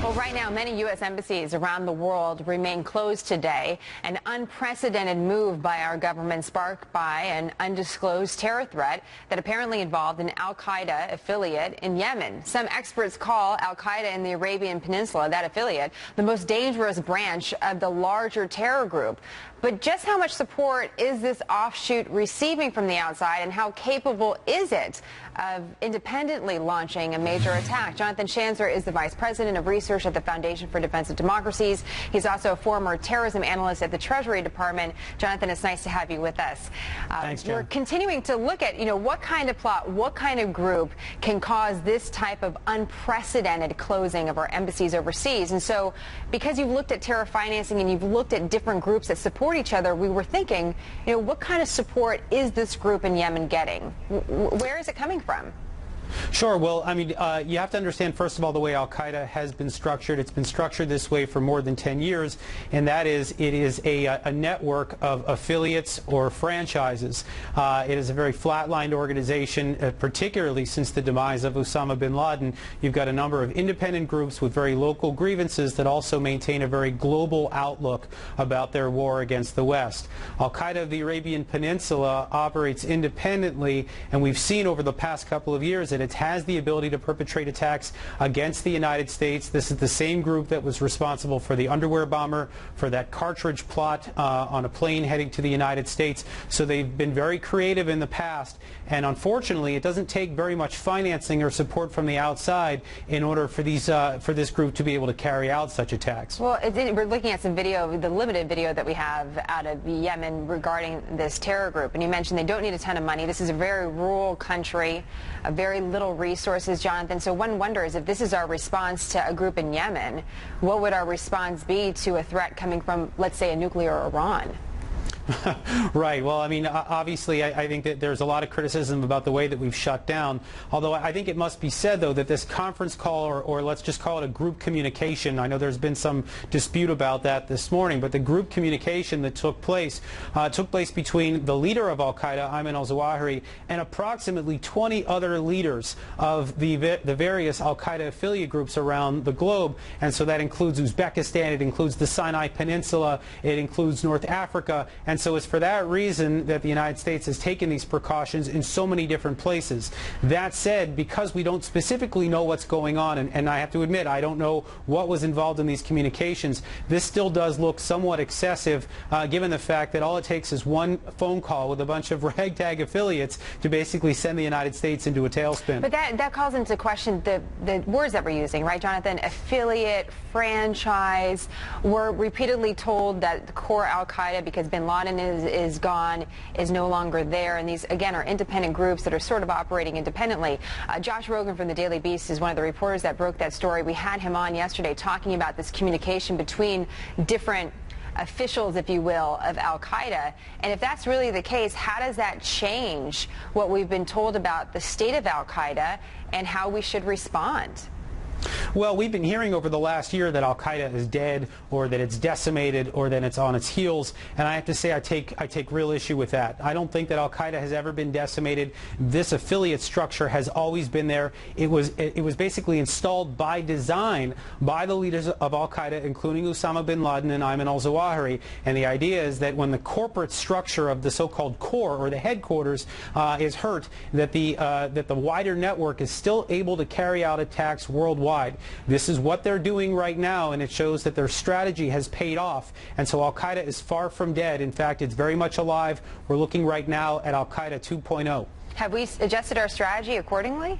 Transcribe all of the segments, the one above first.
Well, right now, many U.S. embassies around the world remain closed today. An unprecedented move by our government sparked by an undisclosed terror threat that apparently involved an Al-Qaeda affiliate in Yemen. Some experts call Al-Qaeda in the Arabian Peninsula, that affiliate, the most dangerous branch of the larger terror group. But just how much support is this offshoot receiving from the outside, and how capable is it of independently launching a major attack? Jonathan Schanzer is the Vice President of Research at the Foundation for Defense of Democracies. He's also a former terrorism analyst at the Treasury Department. Jonathan, it's nice to have you with us. Thanks, Jen. We're continuing to look at, what kind of plot, what kind of group can cause this type of unprecedented closing of our embassies overseas. And so, because you've looked at terror financing and you've looked at different groups that support each other, we were thinking, what kind of support is this group in Yemen getting? Where is it coming from? Sure. Well, I mean, you have to understand, first of all, the way Al-Qaeda has been structured. It's been structured this way for more than 10 years, and that is, it is a network of affiliates or franchises. It is a very flatlined organization, particularly since the demise of Osama bin Laden. You've got a number of independent groups with very local grievances that also maintain a very global outlook about their war against the West. Al-Qaeda of the Arabian Peninsula operates independently, and we've seen over the past couple of years that it has the ability to perpetrate attacks against the United States. This is the same group that was responsible for the underwear bomber, for that cartridge plot on a plane heading to the United States. So they've been very creative in the past, and unfortunately it doesn't take very much financing or support from the outside in order for this group to be able to carry out such attacks. Well, we're looking at some video, the limited video that we have out of Yemen regarding this terror group, and you mentioned they don't need a ton of money. This is a very rural country, a very little resources, Jonathan. So one wonders, if this is our response to a group in Yemen, what would our response be to a threat coming from, let's say, a nuclear Iran? Right. Well, I mean, obviously, I think that there's a lot of criticism about the way that we've shut down. Although I think it must be said, though, that this conference call, or let's just call it a group communication, I know there's been some dispute about that this morning, but the group communication that took place between the leader of Al-Qaeda, Ayman al-Zawahiri, and approximately 20 other leaders of the various Al-Qaeda affiliate groups around the globe. And so that includes Uzbekistan, it includes the Sinai Peninsula, it includes North Africa. And so it's for that reason that the United States has taken these precautions in so many different places. That said, because we don't specifically know what's going on, and I have to admit, I don't know what was involved in these communications, this still does look somewhat excessive, given the fact that all it takes is one phone call with a bunch of ragtag affiliates to basically send the United States into a tailspin. But that calls into question the words that we're using, right, Jonathan? Affiliate, franchise. We're repeatedly told that the core Al-Qaeda, because bin Laden is gone, is no longer there, and these again are independent groups that are sort of operating independently. Josh Rogan from the Daily Beast is one of the reporters that broke that story. We had him on yesterday talking about this communication between different officials, if you will, of Al-Qaeda. And if that's really the case, how does that change what we've been told about the state of Al-Qaeda and how we should respond? Well, we've been hearing over the last year that Al-Qaeda is dead, or that it's decimated, or that it's on its heels, and I have to say I take real issue with that. I don't think that Al-Qaeda has ever been decimated. This affiliate structure has always been there. It was basically installed by design by the leaders of Al-Qaeda, including Osama bin Laden and Ayman al-Zawahiri, and the idea is that when the corporate structure of the so-called core, or the headquarters, is hurt, that the wider network is still able to carry out attacks worldwide. This is what they're doing right now, and it shows that their strategy has paid off. And so Al-Qaeda is far from dead. In fact, it's very much alive. We're looking right now at Al-Qaeda 2.0. Have we adjusted our strategy accordingly?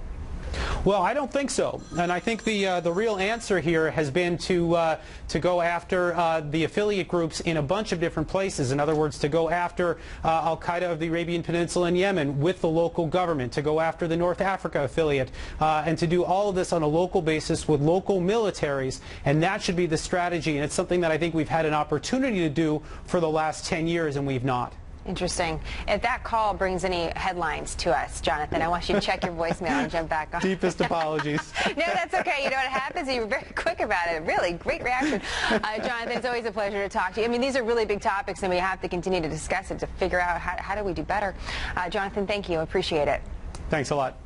Well, I don't think so, and I think the real answer here has been to go after the affiliate groups in a bunch of different places. In other words, to go after Al-Qaeda of the Arabian Peninsula in Yemen with the local government, to go after the North Africa affiliate, and to do all of this on a local basis with local militaries, and that should be the strategy, and it's something that I think we've had an opportunity to do for the last 10 years, and we've not. Interesting. If that call brings any headlines to us, Jonathan, I want you to check your voicemail and jump back on. Deepest apologies. No, that's okay. You know what happens? You were very quick about it. Really great reaction. Jonathan, it's always a pleasure to talk to you. I mean, these are really big topics, and we have to continue to discuss it to figure out how do we do better. Jonathan, thank you. Appreciate it. Thanks a lot.